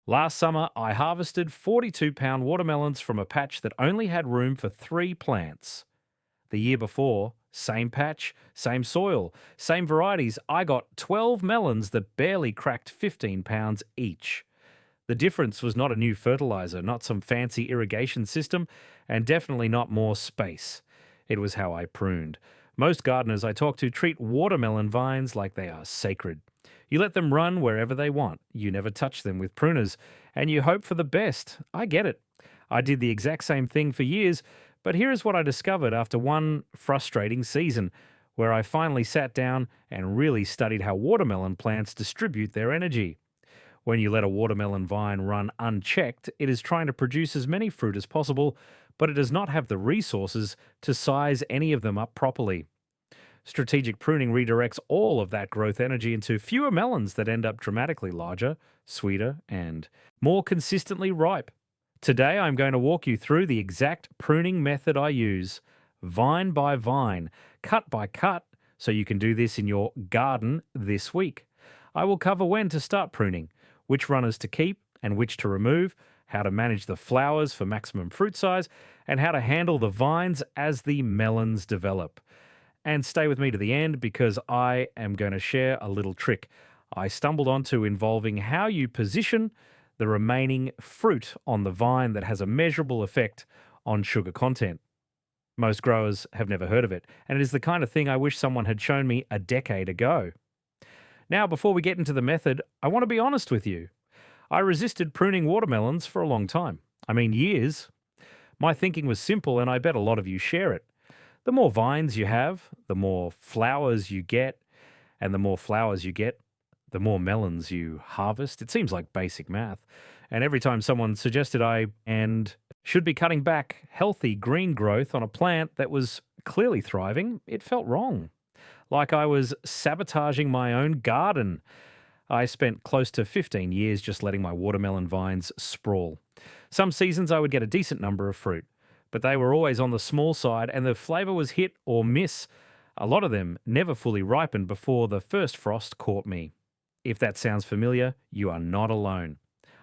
Last summer, I harvested 42-pound watermelons from a patch that only had room for 3 plants. The year before, same patch, same soil, same varieties, I got 12 melons that barely cracked 15 pounds each. The difference was not a new fertilizer, not some fancy irrigation system, and definitely not more space. It was how I pruned. Most gardeners I talk to treat watermelon vines like they are sacred. You let them run wherever they want. You never touch them with pruners, and you hope for the best. I get it. I did the exact same thing for years, but here is what I discovered after one frustrating season, where I finally sat down and really studied how watermelon plants distribute their energy. When you let a watermelon vine run unchecked, it is trying to produce as many fruit as possible, but it does not have the resources to size any of them up properly. Strategic pruning redirects all of that growth energy into fewer melons that end up dramatically larger, sweeter, and more consistently ripe. Today, I'm going to walk you through the exact pruning method I use, vine by vine, cut by cut, so you can do this in your garden this week. I will cover when to start pruning, which runners to keep and which to remove, how to manage the flowers for maximum fruit size, and how to handle the vines as the melons develop. And stay with me to the end because I am going to share a little trick I stumbled onto involving how you position the remaining fruit on the vine that has a measurable effect on sugar content. Most growers have never heard of it, and it is the kind of thing I wish someone had shown me a decade ago. Now, before we get into the method, I want to be honest with you. I resisted pruning watermelons for a long time. I mean, years. My thinking was simple, and I bet a lot of you share it. The more vines you have, the more flowers you get, and the more flowers you get, the more melons you harvest. It seems like basic math. And every time someone suggested I should be cutting back healthy green growth on a plant that was clearly thriving, it felt wrong. Like I was sabotaging my own garden. I spent close to 15 years just letting my watermelon vines sprawl. Some seasons I would get a decent number of fruit, but they were always on the small side and the flavour was hit or miss. A lot of them never fully ripened before the first frost caught me. If that sounds familiar, you are not alone.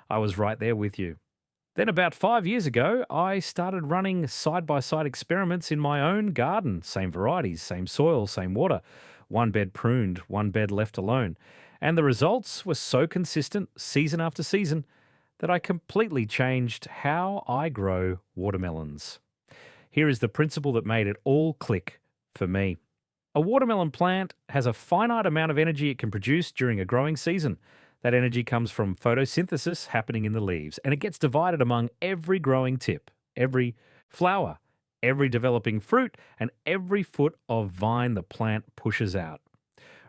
I was right there with you. Then about 5 years ago, I started running side-by-side experiments in my own garden. Same varieties, same soil, same water. One bed pruned, one bed left alone. And the results were so consistent, season after season, that I completely changed how I grow watermelons. Here is the principle that made it all click for me. A watermelon plant has a finite amount of energy it can produce during a growing season. That energy comes from photosynthesis happening in the leaves, and it gets divided among every growing tip, every flower, every developing fruit, and every foot of vine the plant pushes out.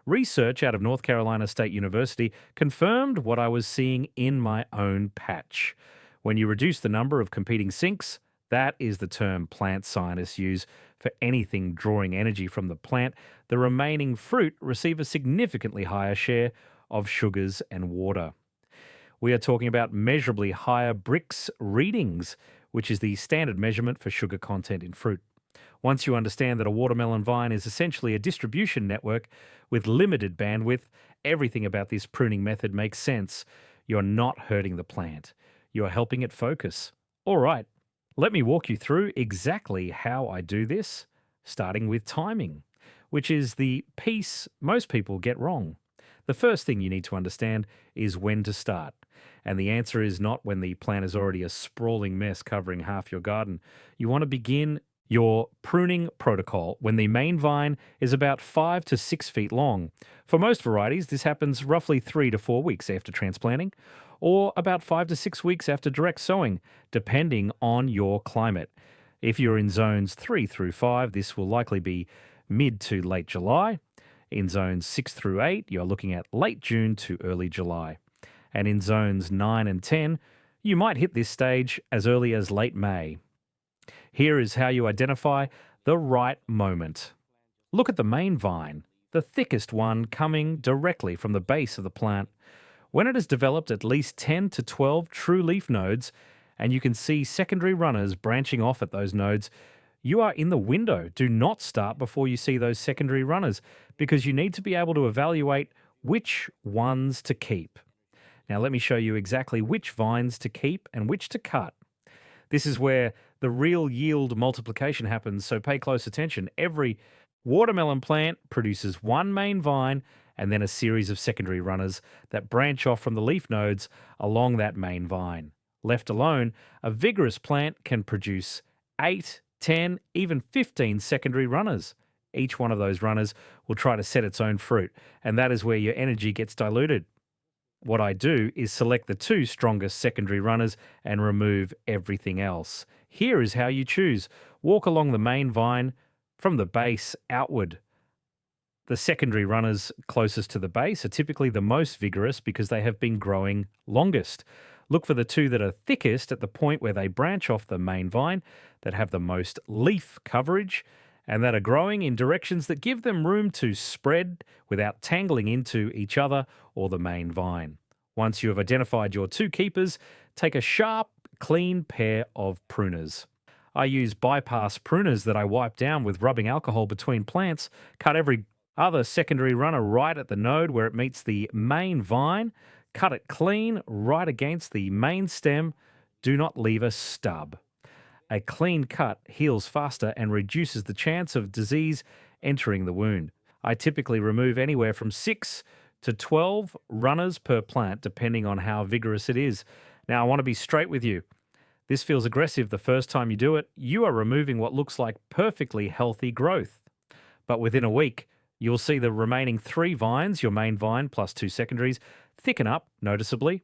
Research out of North Carolina State University confirmed what I was seeing in my own patch. When you reduce the number of competing sinks, that is the term plant scientists use for anything drawing energy from the plant, the remaining fruit receive a significantly higher share of sugars and water. We are talking about measurably higher Brix readings, which is the standard measurement for sugar content in fruit. Once you understand that a watermelon vine is essentially a distribution network with limited bandwidth, everything about this pruning method makes sense. You're not hurting the plant. You're helping it focus. All right, let me walk you through exactly how I do this, starting with timing, which is the piece most people get wrong. The first thing you need to understand is when to start. And the answer is not when the plant is already a sprawling mess covering half your garden. You want to begin your pruning protocol when the main vine is about 5 to 6 feet long. For most varieties, this happens roughly 3 to 4 weeks after transplanting, or about 5 to 6 weeks after direct sowing, depending on your climate. If you're in zones 3 through 5, this will likely be mid to late July. In zones 6 through 8, you're looking at late June to early July. And in zones 9 and 10, you might hit this stage as early as late May. Here is how you identify the right moment. Look at the main vine, the thickest one coming directly from the base of the plant. When it has developed at least 10 to 12 true leaf nodes, and you can see secondary runners branching off at those nodes, you are in the window. Do not start before you see those secondary runners, because you need to be able to evaluate which ones to keep. Now, let me show you exactly which vines to keep and which to cut. This is where the real yield multiplication happens, so pay close attention. Every watermelon plant produces one main vine and then a series of secondary runners that branch off from the leaf nodes along that main vine. Left alone, a vigorous plant can produce 8, 10, even 15 secondary runners. Each one of those runners will try to set its own fruit, and that is where your energy gets diluted. What I do is select the two strongest secondary runners and remove everything else. Here is how you choose. Walk along the main vine from the base outward. The secondary runners closest to the base are typically the most vigorous because they have been growing longest. Look for the two that are thickest at the point where they branch off the main vine, that have the most leaf coverage, and that are growing in directions that give them room to spread without tangling into each other or the main vine. Once you have identified your two keepers, take a sharp, clean pair of pruners. I use bypass pruners that I wipe down with rubbing alcohol between plants, cut every other secondary runner right at the node where it meets the main vine, cut it clean right against the main stem. Do not leave a stub. A clean cut heals faster and reduces the chance of disease entering the wound. I typically remove anywhere from 6 to 12 runners per plant, depending on how vigorous it is. Now, I want to be straight with you. This feels aggressive the first time you do it. You are removing what looks like perfectly healthy growth. But within a week, you'll see the remaining 3 vines, your main vine plus 2 secondaries, thicken up noticeably.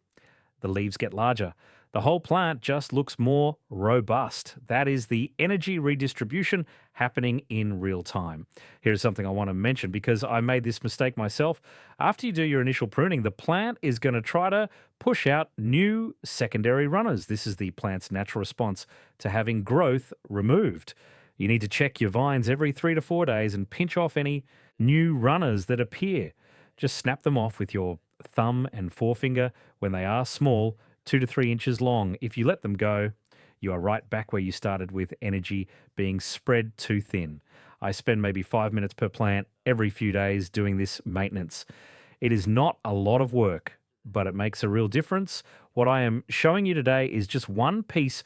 The leaves get larger. The whole plant just looks more robust. That is the energy redistribution happening in real time. Here's something I want to mention because I made this mistake myself. After you do your initial pruning, the plant is going to try to push out new secondary runners. This is the plant's natural response to having growth removed. You need to check your vines every 3 to 4 days and pinch off any new runners that appear. Just snap them off with your thumb and forefinger when they are small, 2 to 3 inches long. If you let them go, you are right back where you started with energy being spread too thin. I spend maybe 5 minutes per plant every few days doing this maintenance. It is not a lot of work, but it makes a real difference. What I am showing you today is just one piece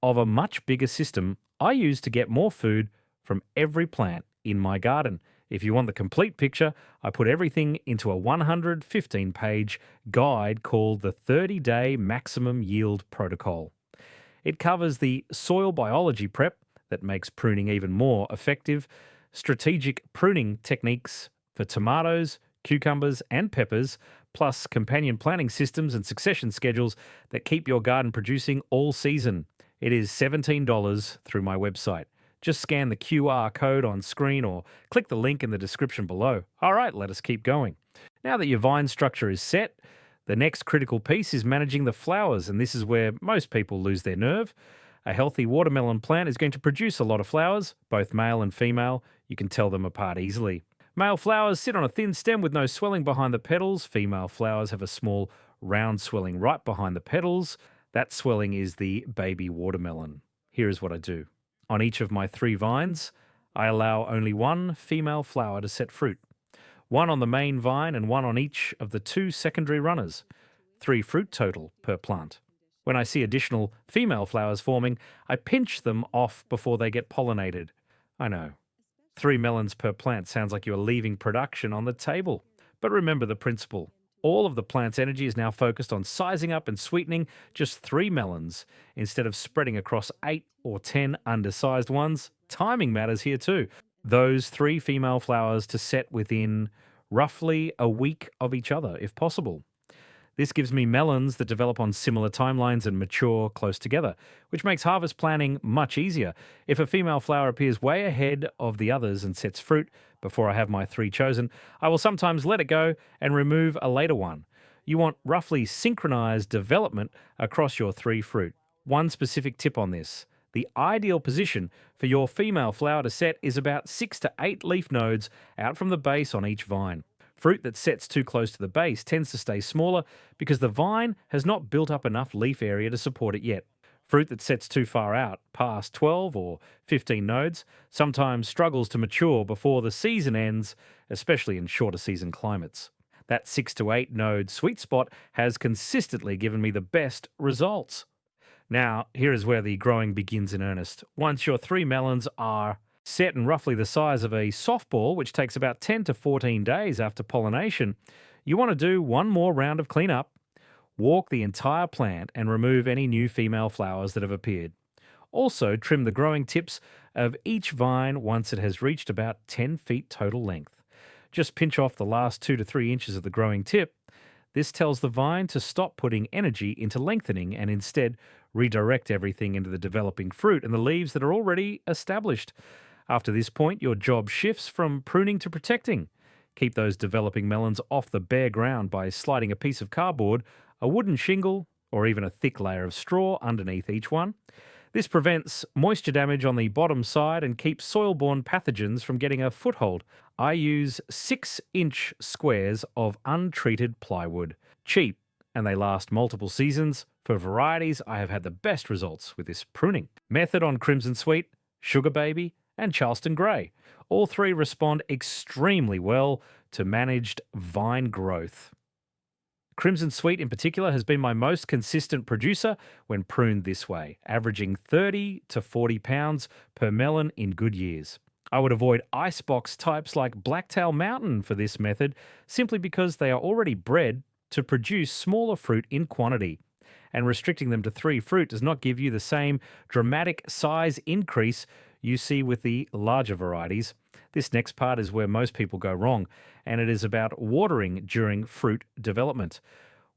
of a much bigger system I use to get more food from every plant in my garden. If you want the complete picture, I put everything into a 115-page guide called the 30-Day Maximum Yield Protocol. It covers the soil biology prep that makes pruning even more effective, strategic pruning techniques for tomatoes, cucumbers, and peppers, plus companion planting systems and succession schedules that keep your garden producing all season. It is $17 through my website. Just scan the QR code on screen or click the link in the description below. All right, let us keep going. Now that your vine structure is set, the next critical piece is managing the flowers, and this is where most people lose their nerve. A healthy watermelon plant is going to produce a lot of flowers, both male and female. You can tell them apart easily. Male flowers sit on a thin stem with no swelling behind the petals. Female flowers have a small round swelling right behind the petals. That swelling is the baby watermelon. Here is what I do. On each of my 3 vines, I allow only 1 female flower to set fruit. 1 on the main vine and 1 on each of the 2 secondary runners. 3 fruit total per plant. When I see additional female flowers forming, I pinch them off before they get pollinated. I know. 3 melons per plant sounds like you are leaving production on the table. But remember the principle. All of the plant's energy is now focused on sizing up and sweetening just 3 melons instead of spreading across 8 or 10 undersized ones. Timing matters here too. Those 3 female flowers to set within roughly a week of each other, if possible. This gives me melons that develop on similar timelines and mature close together, which makes harvest planning much easier. If a female flower appears way ahead of the others and sets fruit before I have my 3 chosen, I will sometimes let it go and remove a later one. You want roughly synchronized development across your 3 fruit. One specific tip on this. The ideal position for your female flower to set is about 6 to 8 leaf nodes out from the base on each vine. Fruit that sets too close to the base tends to stay smaller because the vine has not built up enough leaf area to support it yet. Fruit that sets too far out, past 12 or 15 nodes, sometimes struggles to mature before the season ends, especially in shorter season climates. That 6 to 8 node sweet spot has consistently given me the best results. Now, here is where the growing begins in earnest. Once your 3 melons are set and roughly the size of a softball, which takes about 10 to 14 days after pollination, you want to do one more round of cleanup, walk the entire plant, and remove any new female flowers that have appeared. Also, trim the growing tips of each vine once it has reached about 10 feet total length. Just pinch off the last 2 to 3 inches of the growing tip. This tells the vine to stop putting energy into lengthening and instead redirect everything into the developing fruit and the leaves that are already established. After this point, your job shifts from pruning to protecting. Keep those developing melons off the bare ground by sliding a piece of cardboard, a wooden shingle, or even a thick layer of straw underneath each one. This prevents moisture damage on the bottom side and keeps soil-borne pathogens from getting a foothold. I use 6-inch squares of untreated plywood. Cheap, and they last multiple seasons. For varieties, I have had the best results with this pruning method on Crimson Sweet, Sugar Baby, and Charleston Grey. All three respond extremely well to managed vine growth. Crimson Sweet in particular has been my most consistent producer when pruned this way, averaging 30 to 40 pounds per melon in good years. I would avoid icebox types like Blacktail Mountain for this method simply because they are already bred to produce smaller fruit in quantity, and restricting them to 3 fruit does not give you the same dramatic size increase you see with the larger varieties. This next part is where most people go wrong, and it is about watering during fruit development.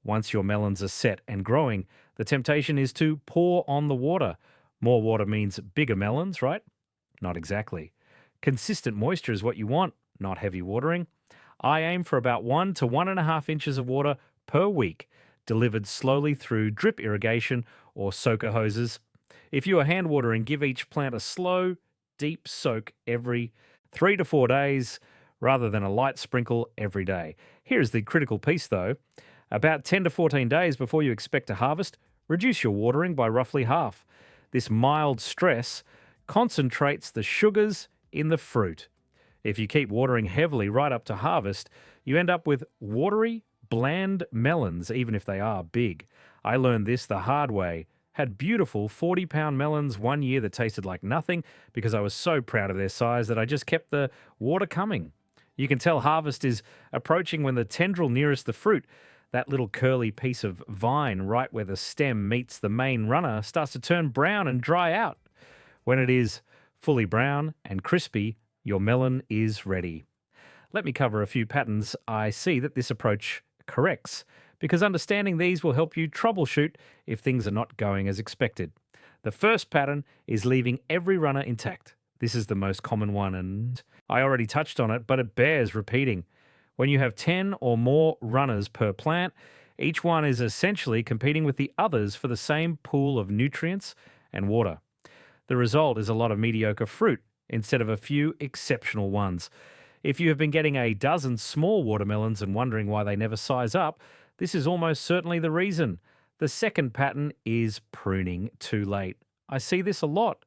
Once your melons are set and growing, the temptation is to pour on the water. More water means bigger melons, right? Not exactly. Consistent moisture is what you want, not heavy watering. I aim for about 1 to 1.5 inches of water per week, delivered slowly through drip irrigation or soaker hoses. If you are hand watering, give each plant a slow, deep soak every 3 to 4 days rather than a light sprinkle every day. Here's the critical piece though. About 10 to 14 days before you expect to harvest, reduce your watering by roughly half. This mild stress concentrates the sugars in the fruit. If you keep watering heavily right up to harvest, you end up with watery, bland melons, even if they are big. I learned this the hard way. Had beautiful 40-pound melons one year that tasted like nothing because I was so proud of their size that I just kept the water coming. You can tell harvest is approaching when the tendril nearest the fruit, that little curly piece of vine right where the stem meets the main runner, starts to turn brown and dry out. When it is fully brown and crispy, your melon is ready. Let me cover a few patterns I see that this approach corrects, because understanding these will help you troubleshoot if things are not going as expected. The first pattern is leaving every runner intact. This is the most common one, and I already touched on it, but it bears repeating. When you have 10 or more runners per plant, each one is essentially competing with the others for the same pool of nutrients and water. The result is a lot of mediocre fruit instead of a few exceptional ones. If you have been getting a dozen small watermelons and wondering why they never size up, this is almost certainly the reason. The second pattern is pruning too late. I see this a lot.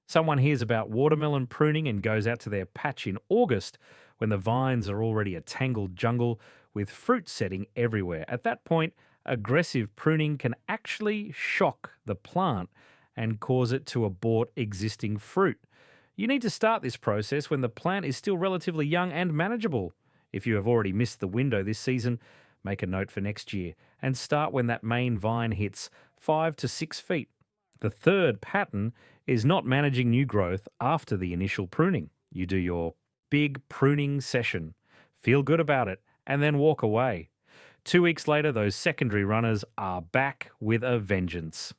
Someone hears about watermelon pruning and goes out to their patch in August when the vines are already a tangled jungle with fruit setting everywhere. At that point, aggressive pruning can actually shock the plant and cause it to abort existing fruit. You need to start this process when the plant is still relatively young and manageable. If you have already missed the window this season, make a note for next year and start when that main vine hits 5 to 6 feet. The third pattern is not managing new growth after the initial pruning. You do your big pruning session, feel good about it, and then walk away. 2 weeks later, those secondary runners are back with a vengeance.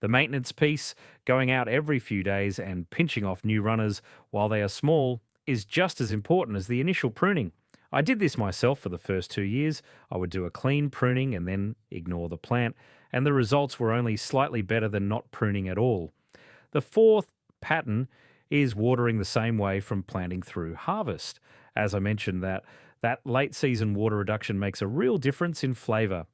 The maintenance piece, going out every few days and pinching off new runners while they are small, is just as important as the initial pruning. I did this myself for the first 2 years. I would do a clean pruning and then ignore the plant, and the results were only slightly better than not pruning at all. The fourth pattern is watering the same way from planting through harvest. As I mentioned, that late season water reduction makes a real difference in flavour.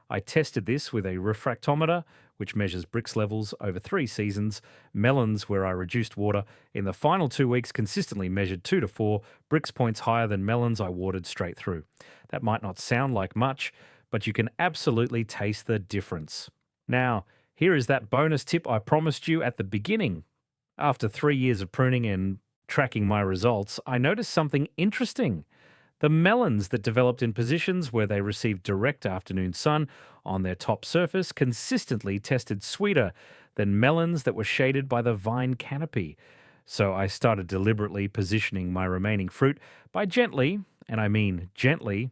I tested this with a refractometer, which measures Brix levels over 3 seasons, melons, where I reduced water in the final 2 weeks, consistently measured 2 to 4 Brix points higher than melons I watered straight through. That might not sound like much, but you can absolutely taste the difference. Now, here is that bonus tip I promised you at the beginning. After 3 years of pruning and tracking my results, I noticed something interesting. The melons that developed in positions where they received direct afternoon sun on their top surface consistently tested sweeter than melons that were shaded by the vine canopy. So I started deliberately positioning my remaining fruit by gently, and I mean gently,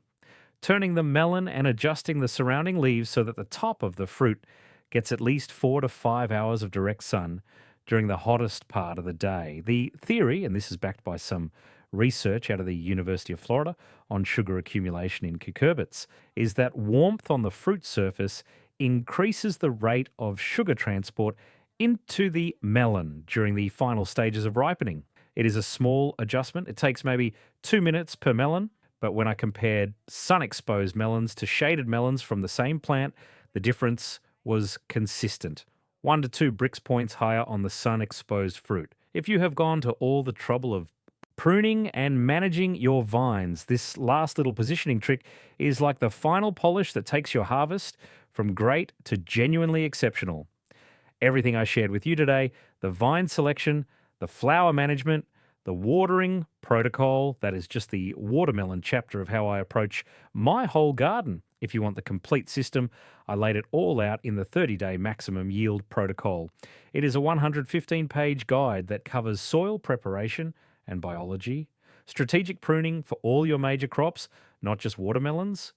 turning the melon and adjusting the surrounding leaves so that the top of the fruit gets at least 4 to 5 hours of direct sun during the hottest part of the day. The theory, and this is backed by some research out of the University of Florida on sugar accumulation in cucurbits, is that warmth on the fruit surface increases the rate of sugar transport into the melon during the final stages of ripening. It is a small adjustment. It takes maybe 2 minutes per melon, but when I compared sun-exposed melons to shaded melons from the same plant, the difference was consistent. 1 to 2 Brix points higher on the sun-exposed fruit. If you have gone to all the trouble of pruning and managing your vines, this last little positioning trick is like the final polish that takes your harvest from great to genuinely exceptional. Everything I shared with you today, the vine selection, the flower management, the watering protocol, that is just the watermelon chapter of how I approach my whole garden. If you want the complete system, I laid it all out in the 30-day maximum yield protocol. It is a 115-page guide that covers soil preparation and biology, strategic pruning for all your major crops, not just watermelons,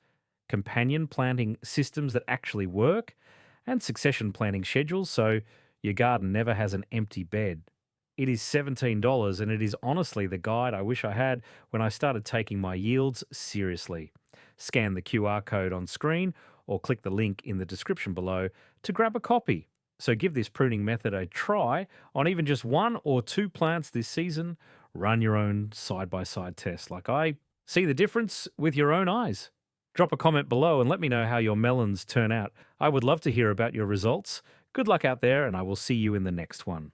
companion planting systems that actually work, and succession planting schedules so your garden never has an empty bed. It is $17, and it is honestly the guide I wish I had when I started taking my yields seriously. Scan the QR code on screen or click the link in the description below to grab a copy. So give this pruning method a try on even just 1 or 2 plants this season. Run your own side-by-side test like I. See the difference with your own eyes. Drop a comment below and let me know how your melons turn out. I would love to hear about your results. Good luck out there, and I will see you in the next one.